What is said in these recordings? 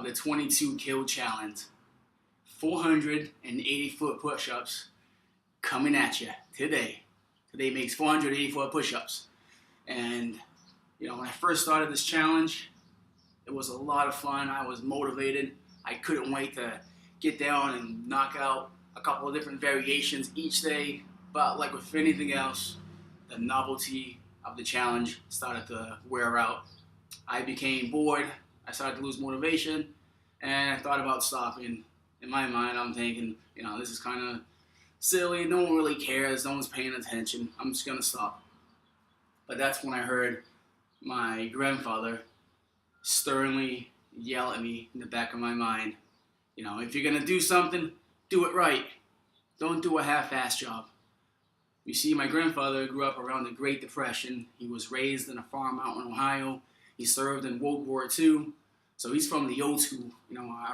of the 22 kill challenge. 480-foot push-ups coming at you today. Today makes 480-foot push-ups. And when I first started this challenge, it was a lot of fun. I was motivated. I couldn't wait to get down and knock out a couple of different variations each day. But like with anything else, the novelty of the challenge started to wear out. I became bored. I started to lose motivation, and I thought about stopping. In my mind, I'm thinking, this is kind of silly. No one really cares. No one's paying attention. I'm just going to stop. But that's when I heard my grandfather sternly yell at me in the back of my mind. If you're going to do something, do it right. Don't do a half-assed job. You see, my grandfather grew up around the Great Depression. He was raised in a farm out in Ohio. He served in World War II. So he's from the old school.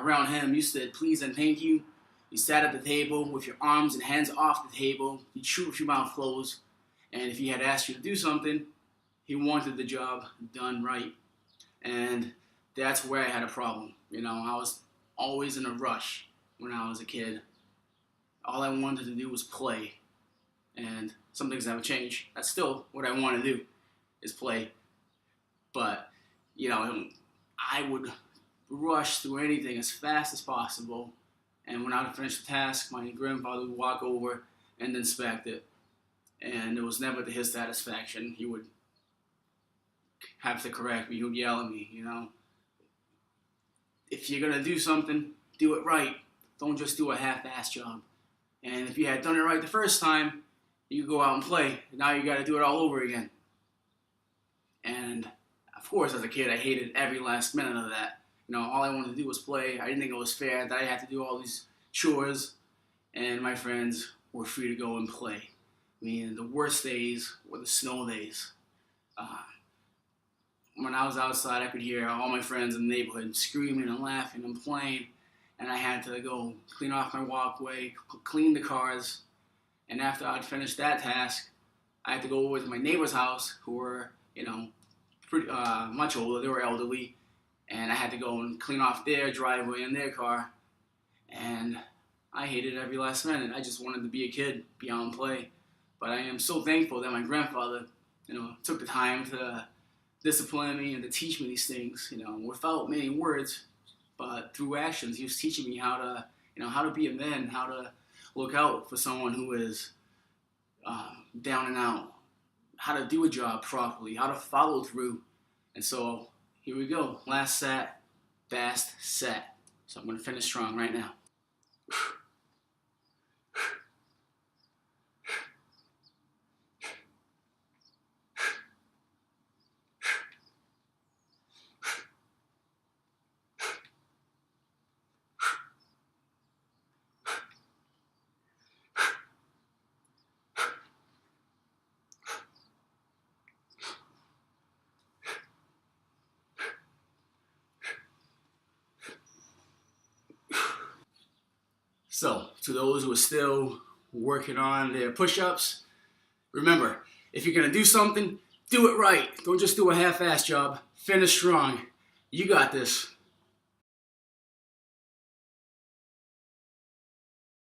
Around him, you said please and thank you. You sat at the table with your arms and hands off the table. You chewed with your mouth closed. And if he had asked you to do something, he wanted the job done right. And that's where I had a problem. I was always in a rush when I was a kid. All I wanted to do was play. And some things haven't changed. That's still what I want to do, is play. But, I would rush through anything as fast as possible. And when I would finish the task, my grandfather would walk over and inspect it. And it was never to his satisfaction. He would have to correct me. He would yell at me, If you're going to do something, do it right. Don't just do a half-assed job. And if you had done it right the first time, you could go out and play. Now you got to do it all over again. And of course, as a kid, I hated every last minute of that. All I wanted to do was play. I didn't think it was fair that I had to do all these chores, and my friends were free to go and play. The worst days were the snow days. When I was outside, I could hear all my friends in the neighborhood screaming and laughing and playing, and I had to go clean off my walkway, clean the cars, and after I'd finished that task, I had to go over to my neighbor's house, who were, pretty much older. They were elderly, and I had to go and clean off their driveway and their car, and I hated every last minute. I just wanted to be a kid, be out and play. But I am so thankful that my grandfather, took the time to discipline me and to teach me these things, without many words, but through actions. He was teaching me how to be a man, how to look out for someone who is down and out, how to do a job properly, how to follow through. And so here we go. Last set, fast set. So I'm going to finish strong right now. So, to those who are still working on their push-ups, remember, if you're going to do something, do it right. Don't just do a half-assed job. Finish strong. You got this.